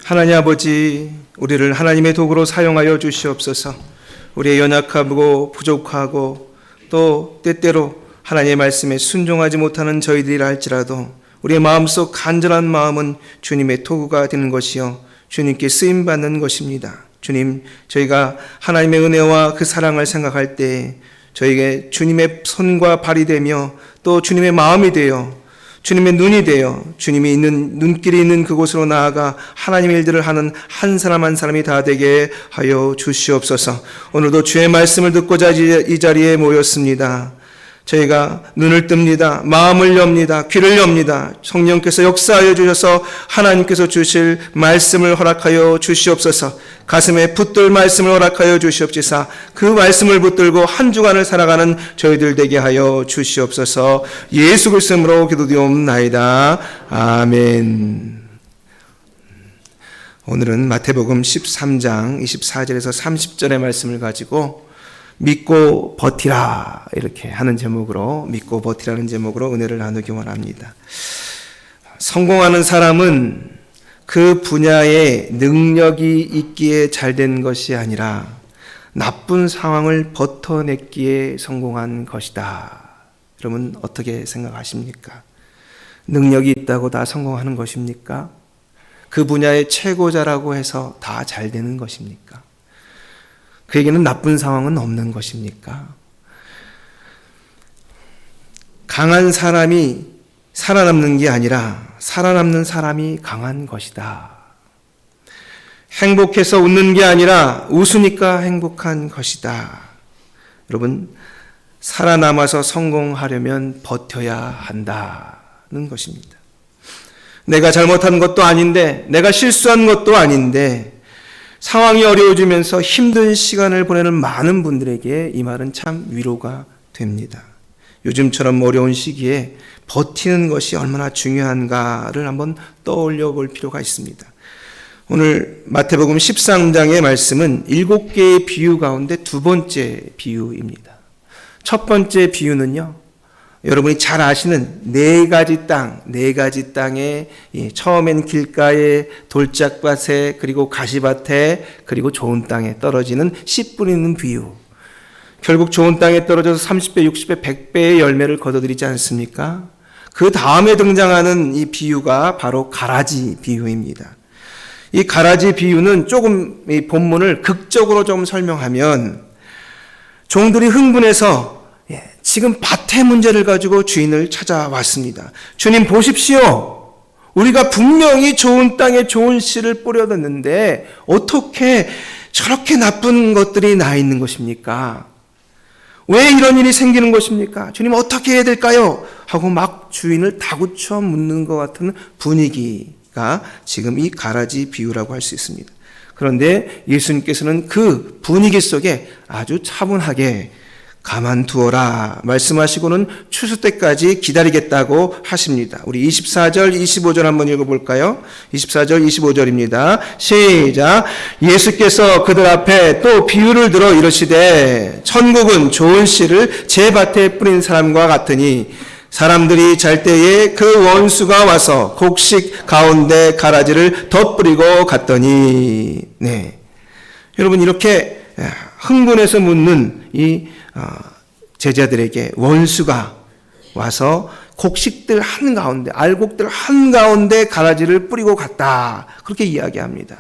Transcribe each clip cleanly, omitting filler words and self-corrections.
하나님 아버지, 우리를 하나님의 도구로 사용하여 주시옵소서. 우리의 연약하고 부족하고 또 때때로 하나님의 말씀에 순종하지 못하는 저희들이라 할지라도 우리의 마음속 간절한 마음은 주님의 도구가 되는 것이요 주님께 쓰임받는 것입니다. 주님, 저희가 하나님의 은혜와 그 사랑을 생각할 때 저에게 주님의 손과 발이 되며 또 주님의 마음이 되어 주님의 눈이 되어 주님이 있는 눈길이 있는 그곳으로 나아가 하나님의 일들을 하는 한 사람 한 사람이 다 되게 하여 주시옵소서. 오늘도 주의 말씀을 듣고자 이 자리에 모였습니다. 저희가 눈을 뜹니다. 마음을 엽니다. 귀를 엽니다. 성령께서 역사하여 주셔서 하나님께서 주실 말씀을 허락하여 주시옵소서. 가슴에 붙들 말씀을 허락하여 주시옵시사 그 말씀을 붙들고 한 주간을 살아가는 저희들 되게 하여 주시옵소서. 예수 그리스도 이름으로 기도드리옵나이다. 아멘. 오늘은 마태복음 13장 24절에서 30절의 말씀을 가지고 믿고 버티라 이렇게 하는 제목으로 믿고 버티라는 제목으로 은혜를 나누기 원합니다. 성공하는 사람은 그 분야에 능력이 있기에 잘된 것이 아니라 나쁜 상황을 버텨냈기에 성공한 것이다. 여러분 어떻게 생각하십니까? 능력이 있다고 다 성공하는 것입니까? 그 분야의 최고자라고 해서 다 잘 되는 것입니까? 그에게는 나쁜 상황은 없는 것입니까? 강한 사람이 살아남는 게 아니라 살아남는 사람이 강한 것이다. 행복해서 웃는 게 아니라 웃으니까 행복한 것이다. 여러분, 살아남아서 성공하려면 버텨야 한다는 것입니다. 내가 잘못한 것도 아닌데, 내가 실수한 것도 아닌데, 상황이 어려워지면서 힘든 시간을 보내는 많은 분들에게 이 말은 참 위로가 됩니다. 요즘처럼 어려운 시기에 버티는 것이 얼마나 중요한가를 한번 떠올려 볼 필요가 있습니다. 오늘 마태복음 13장의 말씀은 7개의 비유 가운데 두 번째 비유입니다. 첫 번째 비유는요, 여러분이 잘 아시는 네 가지 땅에 처음엔 길가에 돌짝밭에 그리고 가시밭에 그리고 좋은 땅에 떨어지는 씨 뿌리는 비유. 결국 좋은 땅에 떨어져서 30배, 60배, 100배의 열매를 거둬들이지 않습니까? 그 다음에 등장하는 이 비유가 바로 가라지 비유입니다. 이 가라지 비유는 조금 이 본문을 극적으로 좀 설명하면 종들이 흥분해서 지금 밭의 문제를 가지고 주인을 찾아왔습니다. 주님 보십시오. 우리가 분명히 좋은 땅에 좋은 씨를 뿌려뒀는데 어떻게 저렇게 나쁜 것들이 나 있는 것입니까? 왜 이런 일이 생기는 것입니까? 주님 어떻게 해야 될까요? 하고 막 주인을 다구쳐 묻는 것 같은 분위기가 지금 이 가라지 비유라고 할 수 있습니다. 그런데 예수님께서는 그 분위기 속에 아주 차분하게 가만두어라 말씀하시고는 추수 때까지 기다리겠다고 하십니다. 우리 24절, 25절 한번 읽어볼까요? 24절, 25절입니다. 시작. 예수께서 그들 앞에 또 비유를 들어 이르시되 천국은 좋은 씨를 제 밭에 뿌린 사람과 같으니 사람들이 잘 때에 그 원수가 와서 곡식 가운데 가라지를 덧뿌리고 갔더니 네. 여러분 이렇게 흥분해서 묻는 이 제자들에게 원수가 와서 곡식들 한가운데, 알곡들 한가운데 가라지를 뿌리고 갔다. 그렇게 이야기합니다.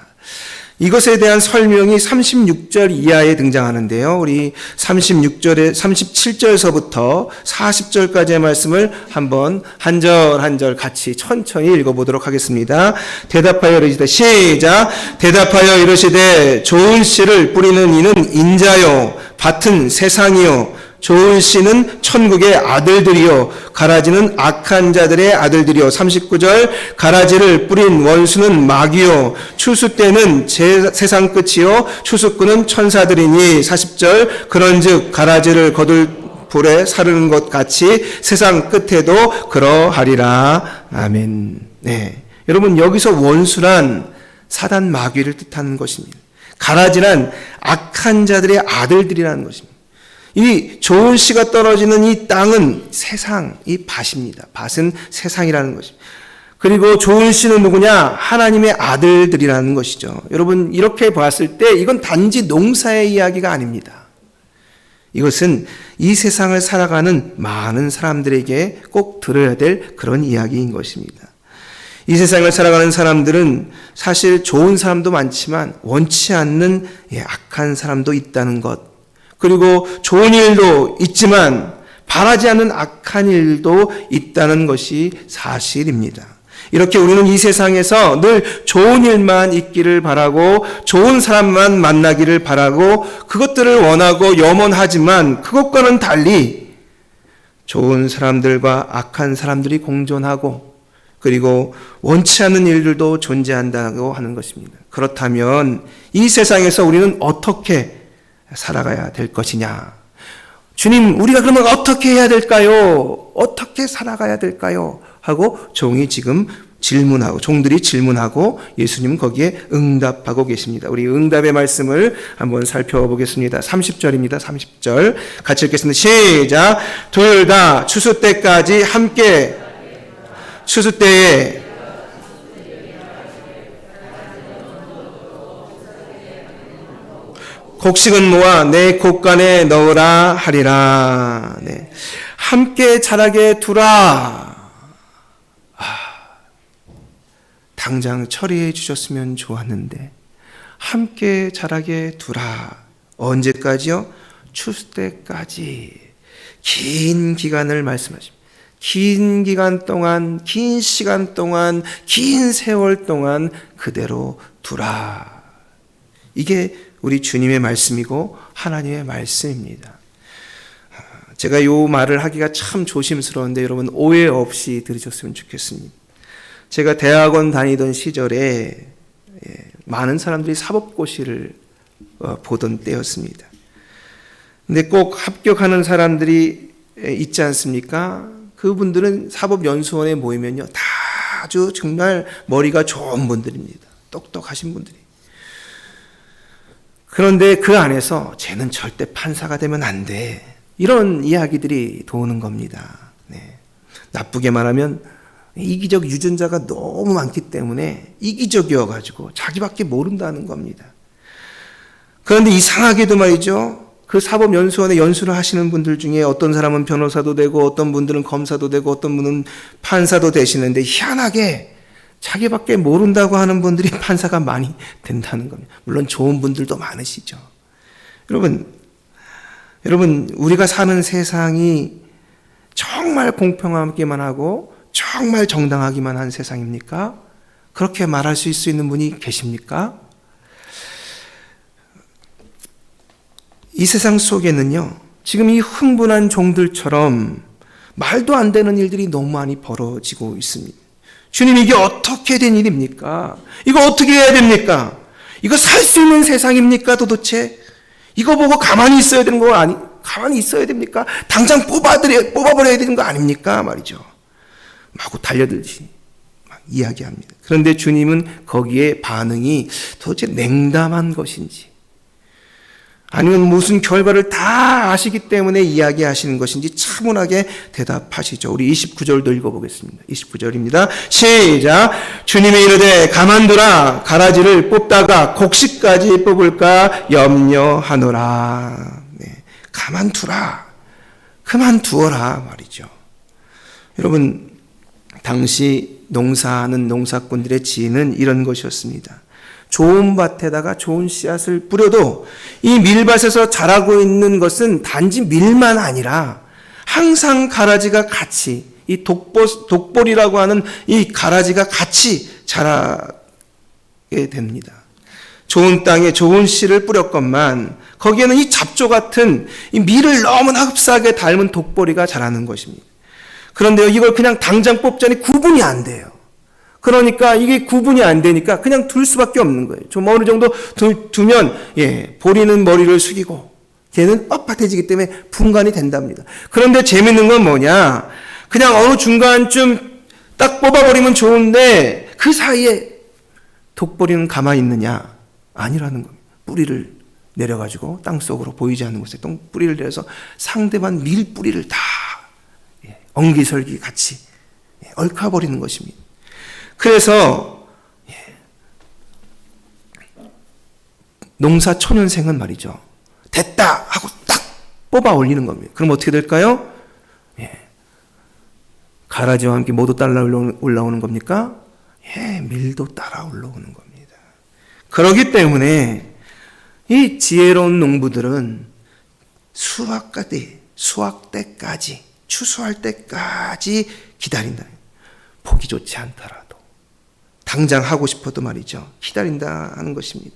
이것에 대한 설명이 36절 이하에 등장하는데요. 우리 37절에서부터 40절까지의 말씀을 한번 한 절 한 절 같이 천천히 읽어보도록 하겠습니다. 대답하여 이르시되 시작. 대답하여 이르시되 좋은 씨를 뿌리는 이는 인자요 밭은 세상이요 좋은 씨는 천국의 아들들이요 가라지는 악한 자들의 아들들이요. 39절 가라지를 뿌린 원수는 마귀요 추수 때는 세상 끝이요 추수꾼은 천사들이니. 40절 그런즉 가라지를 거둘 불에 사르는 것 같이 세상 끝에도 그러하리라. 아멘. 네, 여러분 여기서 원수란 사단 마귀를 뜻하는 것입니다. 가라지란 악한 자들의 아들들이라는 것입니다. 이 좋은 씨가 떨어지는 이 땅은 세상, 이 밭입니다. 밭은 세상이라는 것입니다. 그리고 좋은 씨는 누구냐? 하나님의 아들들이라는 것이죠. 여러분, 이렇게 봤을 때 이건 단지 농사의 이야기가 아닙니다. 이것은 이 세상을 살아가는 많은 사람들에게 꼭 들어야 될 그런 이야기인 것입니다. 이 세상을 살아가는 사람들은 사실 좋은 사람도 많지만 원치 않는 악한 사람도 있다는 것, 그리고 좋은 일도 있지만 바라지 않는 악한 일도 있다는 것이 사실입니다. 이렇게 우리는 이 세상에서 늘 좋은 일만 있기를 바라고 좋은 사람만 만나기를 바라고 그것들을 원하고 염원하지만 그것과는 달리 좋은 사람들과 악한 사람들이 공존하고 그리고 원치 않는 일들도 존재한다고 하는 것입니다. 그렇다면 이 세상에서 우리는 어떻게 살아가야 될 것이냐? 주님, 우리가 그러면 어떻게 해야 될까요? 어떻게 살아가야 될까요? 하고 종들이 질문하고 예수님은 거기에 응답하고 계십니다. 우리 응답의 말씀을 한번 살펴보겠습니다. 30절입니다. 30절 같이 읽겠습니다. 시작. 둘 다 추수 때까지 함께 추수 때에 곡식은 모아 내 곡간에 넣으라 하리라. 네. 함께 자라게 두라. 당장 처리해 주셨으면 좋았는데 함께 자라게 두라. 언제까지요? 추수 때까지. 긴 기간을 말씀하십니다. 긴 기간 동안, 긴 시간 동안, 긴 세월 동안 그대로 두라. 이게 우리 주님의 말씀이고 하나님의 말씀입니다. 제가 이 말을 하기가 참 조심스러운데 여러분 오해 없이 들으셨으면 좋겠습니다. 제가 대학원 다니던 시절에 많은 사람들이 사법고시를 보던 때였습니다. 근데 꼭 합격하는 사람들이 있지 않습니까? 그분들은 사법연수원에 모이면요, 다 아주 정말 머리가 좋은 분들입니다. 똑똑하신 분들이. 그런데 그 안에서 쟤는 절대 판사가 되면 안 돼. 이런 이야기들이 도는 겁니다. 네. 나쁘게 말하면 이기적 유전자가 너무 많기 때문에 이기적이어가지고 자기밖에 모른다는 겁니다. 그런데 이상하게도 말이죠. 그 사법연수원에 연수를 하시는 분들 중에 어떤 사람은 변호사도 되고 어떤 분들은 검사도 되고 어떤 분은 판사도 되시는데 희한하게 자기밖에 모른다고 하는 분들이 판사가 많이 된다는 겁니다. 물론 좋은 분들도 많으시죠. 여러분 우리가 사는 세상이 정말 공평하기만 하고 정말 정당하기만 한 세상입니까? 그렇게 말할 수 있는 분이 계십니까? 이 세상 속에는요, 지금 이 흥분한 종들처럼 말도 안 되는 일들이 너무 많이 벌어지고 있습니다. 주님, 이게 어떻게 된 일입니까? 이거 어떻게 해야 됩니까? 이거 살 수 있는 세상입니까 도대체? 이거 보고 가만히 있어야 되는 거 가만히 있어야 됩니까? 당장 뽑아버려야 되는 거 아닙니까? 말이죠. 마구 달려들지 막 이야기합니다. 그런데 주님은 거기에 반응이 도대체 냉담한 것인지 아니면 무슨 결과를 다 아시기 때문에 이야기하시는 것인지 차분하게 대답하시죠. 우리 29절도 읽어보겠습니다. 29절입니다. 시작. 주님이 이르되 가만두라. 가라지를 뽑다가 곡식까지 뽑을까 염려하노라. 네. 가만두라. 그만두어라 말이죠. 여러분, 당시 농사하는 농사꾼들의 지혜는 이런 것이었습니다. 좋은 밭에다가 좋은 씨앗을 뿌려도 이 밀밭에서 자라고 있는 것은 단지 밀만 아니라 항상 가라지가 같이, 이 독보리라고 하는 이 가라지가 같이 자라게 됩니다. 좋은 땅에 좋은 씨를 뿌렸건만 거기에는 이 잡초 같은 이 밀을 너무나 흡사하게 닮은 독보리가 자라는 것입니다. 그런데요, 이걸 그냥 당장 뽑자니 구분이 안 돼요. 그러니까 이게 구분이 안 되니까 그냥 둘 수밖에 없는 거예요. 좀 어느 정도 두면 보리는 머리를 숙이고 걔는 뻣뻣해지기 때문에 분간이 된답니다. 그런데 재밌는 건 뭐냐? 그냥 어느 중간쯤 딱 뽑아버리면 좋은데 그 사이에 독보리는 가만히 있느냐? 아니라는 겁니다. 뿌리를 내려가지고 땅속으로 보이지 않는 곳에 뿌리를 내려서 상대방 밀뿌리를 다 엉기설기 같이 얽혀버리는 것입니다. 그래서 농사초년생은 말이죠. 됐다 하고 딱 뽑아 올리는 겁니다. 그럼 어떻게 될까요? 가라지와 함께 모두 따라 올라오는 겁니까? 밀도 따라 올라오는 겁니다. 그렇기 때문에 이 지혜로운 농부들은 수확 때까지, 추수할 때까지 기다린다. 보기 좋지 않더라도 당장 하고 싶어도 말이죠. 기다린다 하는 것입니다.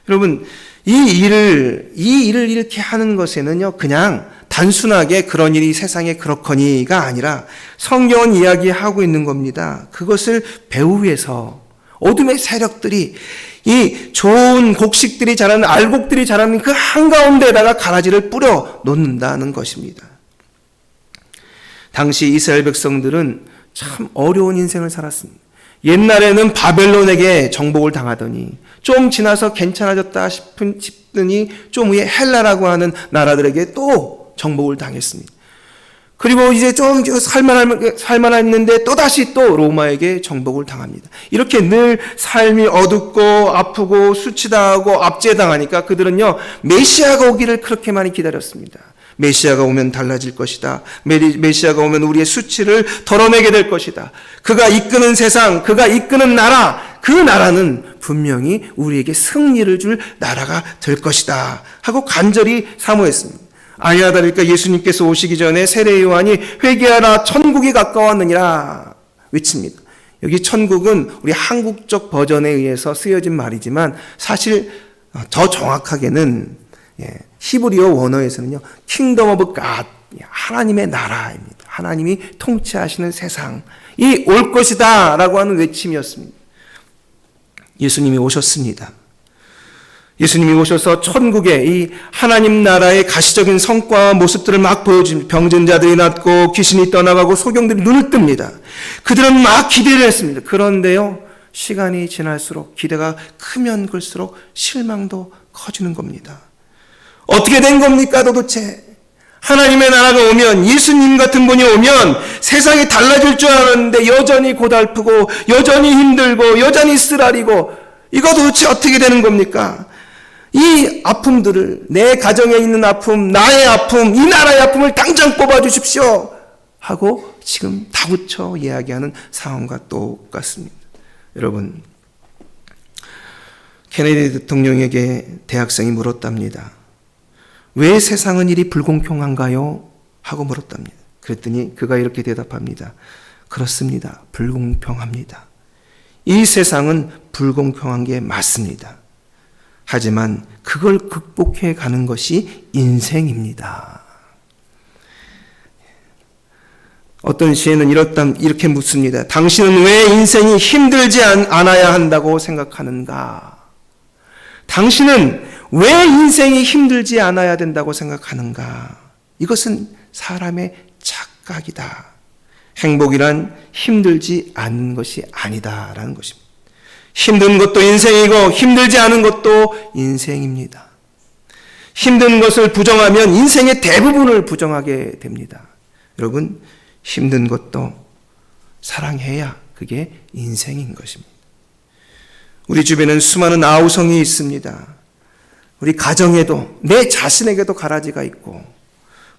여러분, 이 일을 이렇게 하는 것에는요, 그냥 단순하게 그런 일이 세상에 그렇거니가 아니라 성경은 이야기하고 있는 겁니다. 그것을 배우기 위해서 어둠의 세력들이 이 좋은 곡식들이 자라는, 알곡들이 자라는 그 한가운데에다가 가라지를 뿌려 놓는다는 것입니다. 당시 이스라엘 백성들은 참 어려운 인생을 살았습니다. 옛날에는 바벨론에게 정복을 당하더니 좀 지나서 괜찮아졌다 싶더니 좀 후에 헬라라고 하는 나라들에게 또 정복을 당했습니다. 그리고 이제 좀 살만했는데 또다시 또 로마에게 정복을 당합니다. 이렇게 늘 삶이 어둡고 아프고 수치당하고 압제당하니까 그들은요, 메시아가 오기를 그렇게 많이 기다렸습니다. 메시아가 오면 달라질 것이다. 메시아가 오면 우리의 수치를 덜어내게 될 것이다. 그가 이끄는 세상, 그가 이끄는 나라, 그 나라는 분명히 우리에게 승리를 줄 나라가 될 것이다 하고 간절히 사모했습니다. 아니하다니까 예수님께서 오시기 전에 세례 요한이 회개하라 천국이 가까웠느니라 외칩니다. 여기 천국은 우리 한국적 버전에 의해서 쓰여진 말이지만 사실 더 정확하게는 히브리어 원어에서는요, 킹덤 오브 갓, 하나님의 나라입니다. 하나님이 통치하시는 세상이 올 것이다 라고 하는 외침이었습니다. 예수님이 오셨습니다. 예수님이 오셔서 천국의 이 하나님 나라의 가시적인 성과와 모습들을 막 보여줍니다. 병든 자들이 낫고 귀신이 떠나가고 소경들이 눈을 뜹니다. 그들은 막 기대를 했습니다. 그런데요, 시간이 지날수록 기대가 크면 클수록 실망도 커지는 겁니다. 어떻게 된 겁니까 도대체? 하나님의 나라가 오면, 예수님 같은 분이 오면 세상이 달라질 줄 알았는데 여전히 고달프고 여전히 힘들고 여전히 쓰라리고, 이거 도대체 어떻게 되는 겁니까? 이 아픔들을, 내 가정에 있는 아픔, 나의 아픔, 이 나라의 아픔을 당장 뽑아주십시오 하고 지금 다구쳐 이야기하는 상황과 똑같습니다. 여러분, 케네디 대통령에게 대학생이 물었답니다. 왜 세상은 이리 불공평한가요? 하고 물었답니다. 그랬더니 그가 이렇게 대답합니다. 그렇습니다. 불공평합니다. 이 세상은 불공평한 게 맞습니다. 하지만 그걸 극복해 가는 것이 인생입니다. 어떤 시에는 이렇게 묻습니다. 당신은 왜 인생이 힘들지 않아야 한다고 생각하는가? 당신은 왜 인생이 힘들지 않아야 된다고 생각하는가? 이것은 사람의 착각이다. 행복이란 힘들지 않는 것이 아니다라는 것입니다. 힘든 것도 인생이고 힘들지 않은 것도 인생입니다. 힘든 것을 부정하면 인생의 대부분을 부정하게 됩니다. 여러분, 힘든 것도 사랑해야 그게 인생인 것입니다. 우리 주변에는 수많은 아우성이 있습니다. 우리 가정에도, 내 자신에게도 가라지가 있고,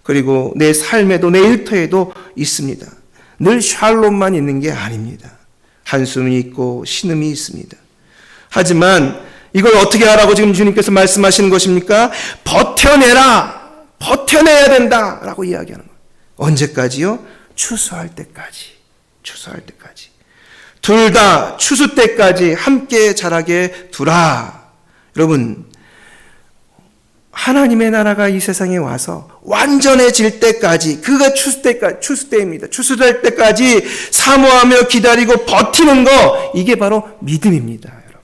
그리고 내 삶에도, 내 일터에도 있습니다. 늘 샬롬만 있는 게 아닙니다. 한숨이 있고 신음이 있습니다. 하지만 이걸 어떻게 하라고 지금 주님께서 말씀하시는 것입니까? 버텨내라, 버텨내야 된다라고 이야기하는 거예요. 언제까지요? 추수할 때까지. 추수할 때까지. 둘 다 추수 때까지 함께 자라게 두라. 여러분, 하나님의 나라가 이 세상에 와서 완전해질 때까지, 그가 추수 때입니다. 추수될 때까지 사모하며 기다리고 버티는 거, 이게 바로 믿음입니다, 여러분.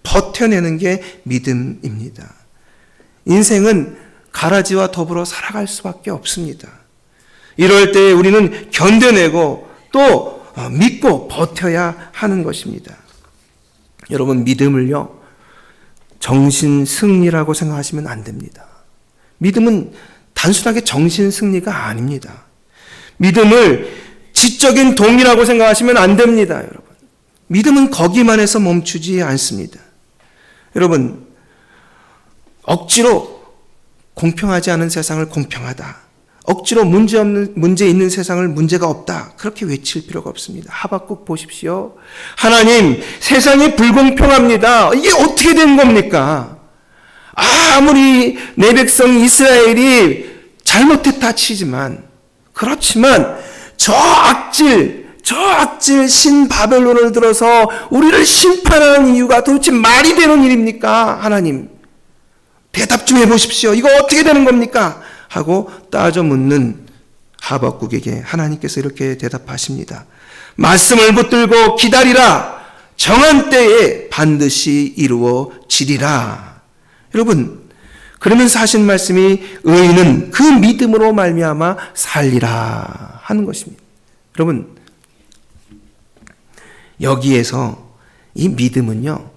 버텨내는 게 믿음입니다. 인생은 가라지와 더불어 살아갈 수밖에 없습니다. 이럴 때 우리는 견뎌내고 또 믿고 버텨야 하는 것입니다. 여러분, 믿음을요, 정신 승리라고 생각하시면 안 됩니다. 믿음은 단순하게 정신 승리가 아닙니다. 믿음을 지적인 동의라고 생각하시면 안 됩니다, 여러분. 믿음은 거기만 해서 멈추지 않습니다. 여러분, 억지로 공평하지 않은 세상을 공평하다, 억지로 문제 있는 세상을 문제가 없다, 그렇게 외칠 필요가 없습니다. 하박국 보십시오. 하나님, 세상이 불공평합니다. 이게 어떻게 된 겁니까? 아무리 내 백성 이스라엘이 잘못했다 치지만, 그렇지만 저 악질 신바벨론을 들어서 우리를 심판하는 이유가 도대체 말이 되는 일입니까? 하나님, 대답 좀 해보십시오. 이거 어떻게 되는 겁니까? 하고 따져 묻는 하박국에게 하나님께서 이렇게 대답하십니다. 말씀을 붙들고 기다리라. 정한 때에 반드시 이루어지리라. 여러분, 그러면서 하신 말씀이 의인은 그 믿음으로 말미암아 살리라 하는 것입니다. 여러분, 여기에서 이 믿음은요,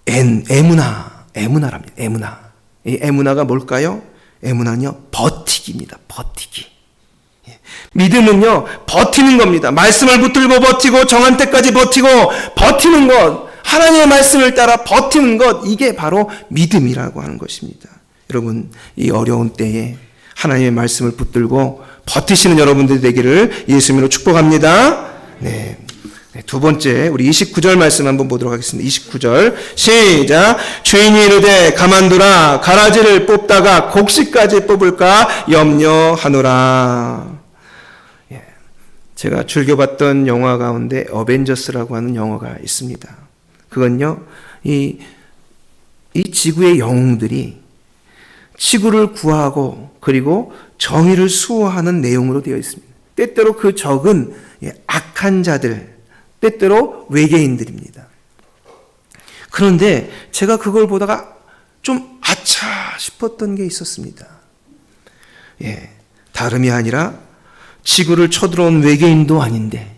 에무나랍니다. 에무나. 이 에무나가 뭘까요? 에무나는요, 버티기입니다. 버티기. 믿음은요, 버티는 겁니다. 말씀을 붙들고 버티고 정한 때까지 버티고 버티는 것, 하나님의 말씀을 따라 버티는 것, 이게 바로 믿음이라고 하는 것입니다. 여러분, 이 어려운 때에 하나님의 말씀을 붙들고 버티시는 여러분들이 되기를 예수님으로 축복합니다. 네. 두 번째, 우리 29절 말씀 한번 보도록 하겠습니다. 29절 시작. 주인이 이르되 가만두라. 가라지를 뽑다가 곡식까지 뽑을까 염려하노라. 제가 즐겨봤던 영화 가운데 어벤져스라고 하는 영화가 있습니다. 그건요, 이 지구의 영웅들이 지구를 구하고 그리고 정의를 수호하는 내용으로 되어 있습니다. 때때로 그 적은 악한 자들, 때때로 외계인들입니다. 그런데 제가 그걸 보다가 좀 아차 싶었던 게 있었습니다. 다름이 아니라 지구를 쳐들어온 외계인도 아닌데,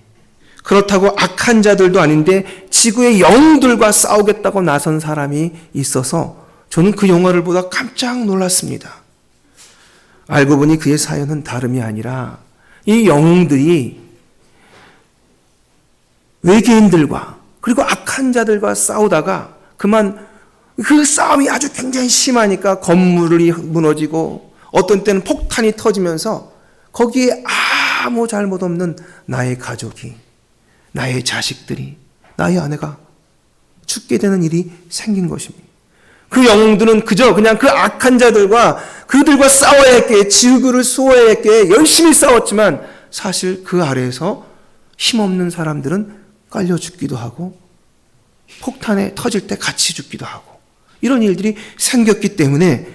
그렇다고 악한 자들도 아닌데 지구의 영웅들과 싸우겠다고 나선 사람이 있어서 저는 그 영화를 보다 깜짝 놀랐습니다. 알고 보니 그의 사연은 다름이 아니라 이 영웅들이 외계인들과 그리고 악한 자들과 싸우다가 그만 그 싸움이 아주 굉장히 심하니까 건물이 무너지고 어떤 때는 폭탄이 터지면서 거기에 아무 잘못 없는 나의 가족이, 나의 자식들이, 나의 아내가 죽게 되는 일이 생긴 것입니다. 그 영웅들은 그냥 그 악한 자들과 그들과 싸워야 했기에, 지구를 수호해야 했기에 열심히 싸웠지만 사실 그 아래에서 힘없는 사람들은 깔려 죽기도 하고 폭탄에 터질 때 같이 죽기도 하고 이런 일들이 생겼기 때문에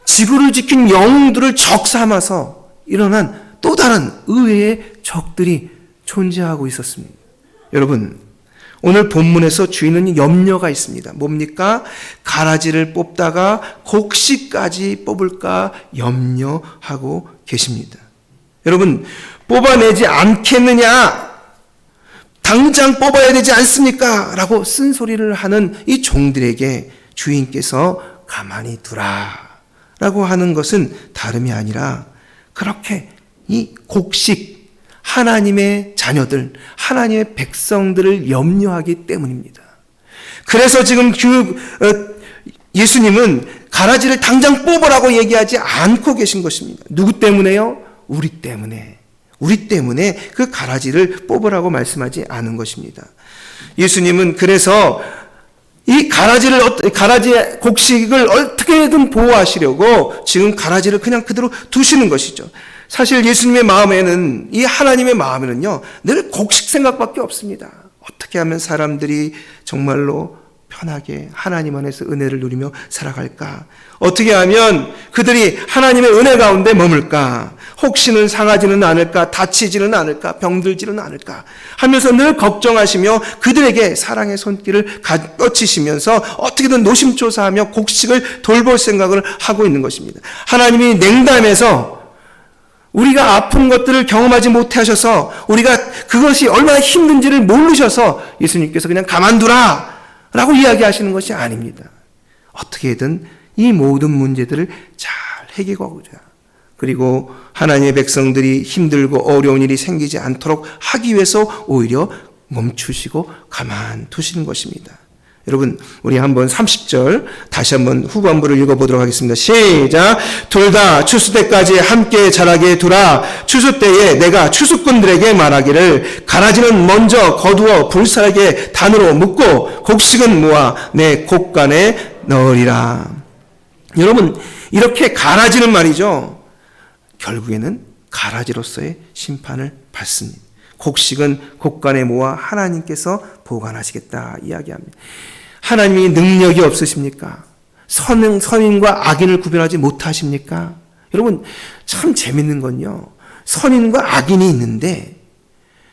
지구를 지킨 영웅들을 적 삼아서 일어난 또 다른 의외의 적들이 존재하고 있었습니다. 여러분, 오늘 본문에서 주인은 염려가 있습니다. 뭡니까? 가라지를 뽑다가 곡식까지 뽑을까 염려하고 계십니다. 여러분, 뽑아내지 않겠느냐? 당장 뽑아야 되지 않습니까? 라고 쓴소리를 하는 이 종들에게 주인께서 가만히 두라 라고 하는 것은 다름이 아니라 그렇게 이 곡식, 하나님의 자녀들, 하나님의 백성들을 염려하기 때문입니다. 그래서 지금 예수님은 가라지를 당장 뽑으라고 얘기하지 않고 계신 것입니다. 누구 때문에요? 우리 때문에. 우리 때문에 그 가라지를 뽑으라고 말씀하지 않은 것입니다. 예수님은 그래서 이 가라지의 곡식을 어떻게든 보호하시려고 지금 가라지를 그냥 그대로 두시는 것이죠. 사실 예수님의 마음에는, 이 하나님의 마음에는요, 늘 곡식 생각밖에 없습니다. 어떻게 하면 사람들이 정말로 편하게 하나님 안에서 은혜를 누리며 살아갈까? 어떻게 하면 그들이 하나님의 은혜 가운데 머물까? 혹시는 상하지는 않을까? 다치지는 않을까? 병들지는 않을까? 하면서 늘 걱정하시며 그들에게 사랑의 손길을 뻗치시면서 어떻게든 노심초사하며 곡식을 돌볼 생각을 하고 있는 것입니다. 하나님이 냉담해서 우리가 아픈 것들을 경험하지 못해 하셔서 우리가 그것이 얼마나 힘든지를 모르셔서 예수님께서 그냥 가만두라 라고 이야기하시는 것이 아닙니다. 어떻게든 이 모든 문제들을 잘 해결하고자, 그리고 하나님의 백성들이 힘들고 어려운 일이 생기지 않도록 하기 위해서 오히려 멈추시고 가만두시는 것입니다. 여러분, 우리 한번 30절 다시 한번 후반부를 읽어보도록 하겠습니다. 시작. 둘 다 추수 때까지 함께 자라게 두라. 추수 때에 내가 추수꾼들에게 말하기를 가라지는 먼저 거두어 불살에게 단으로 묶고 곡식은 모아 내 곡간에 넣으리라. 여러분, 이렇게 가라지는 말이죠, 결국에는 가라지로서의 심판을 받습니다. 곡식은 곡간에 모아 하나님께서 보관하시겠다 이야기합니다. 하나님이 능력이 없으십니까? 선인과 악인을 구별하지 못하십니까? 여러분, 참 재밌는 건요, 선인과 악인이 있는데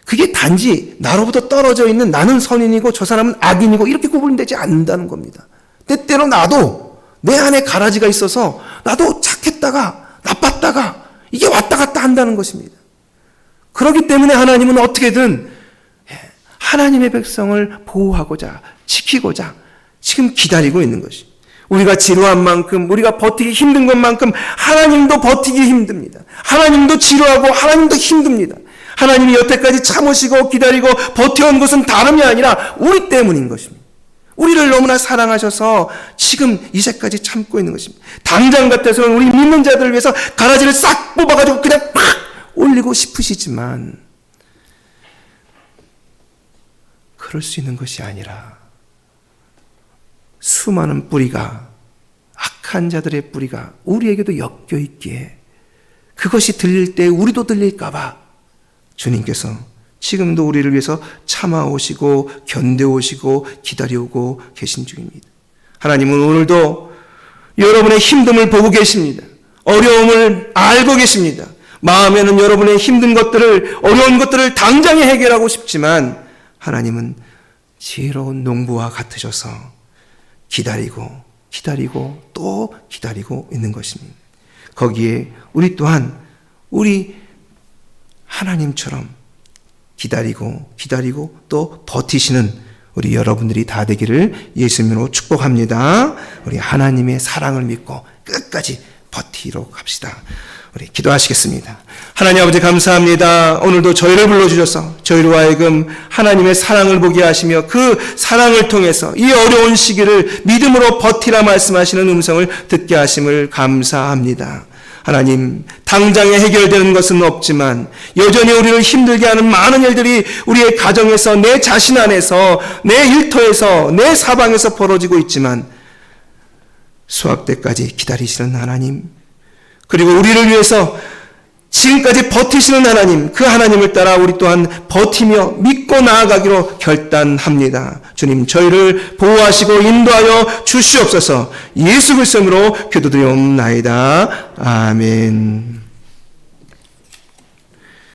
그게 단지 나로부터 떨어져 있는 나는 선인이고 저 사람은 악인이고 이렇게 구분되지 않는다는 겁니다. 때때로 나도 내 안에 가라지가 있어서 나도 착했다가 나빴다가 이게 왔다 갔다 한다는 것입니다. 그렇기 때문에 하나님은 어떻게든 하나님의 백성을 보호하고자 지키고자 지금 기다리고 있는 것이, 우리가 지루한 만큼, 우리가 버티기 힘든 것만큼 하나님도 버티기 힘듭니다. 하나님도 지루하고 하나님도 힘듭니다. 하나님이 여태까지 참으시고 기다리고 버텨온 것은 다름이 아니라 우리 때문인 것입니다. 우리를 너무나 사랑하셔서 지금 이제까지 참고 있는 것입니다. 당장 같아서는 우리 믿는 자들을 위해서 가라지를 싹 뽑아가지고 그냥 팍 올리고 싶으시지만 그럴 수 있는 것이 아니라 수많은 뿌리가, 악한 자들의 뿌리가 우리에게도 엮여 있기에 그것이 들릴 때 우리도 들릴까 봐 주님께서 지금도 우리를 위해서 참아오시고 견뎌오시고 기다려오고 계신 중입니다. 하나님은 오늘도 여러분의 힘듦을 보고 계십니다. 어려움을 알고 계십니다. 마음에는 여러분의 힘든 것들을, 어려운 것들을 당장에 해결하고 싶지만 하나님은 지혜로운 농부와 같으셔서 기다리고 또 기다리고 있는 것입니다. 거기에 우리 또한 우리 하나님처럼 기다리고 또 버티시는 우리 여러분들이 다 되기를 예수님으로 축복합니다. 우리 하나님의 사랑을 믿고 끝까지 버티도록 합시다. 우리 기도하시겠습니다. 하나님 아버지 감사합니다. 오늘도 저희를 불러주셔서 저희로 하여금 하나님의 사랑을 보게 하시며 그 사랑을 통해서 이 어려운 시기를 믿음으로 버티라 말씀하시는 음성을 듣게 하심을 감사합니다. 하나님, 당장에 해결되는 것은 없지만 여전히 우리를 힘들게 하는 많은 일들이 우리의 가정에서, 내 자신 안에서, 내 일터에서, 내 사방에서 벌어지고 있지만 수학 때까지 기다리시는 하나님, 그리고 우리를 위해서 지금까지 버티시는 하나님, 그 하나님을 따라 우리 또한 버티며 믿고 나아가기로 결단합니다. 주님, 저희를 보호하시고 인도하여 주시옵소서. 예수 그리스도로 기도드리옵나이다. 아멘.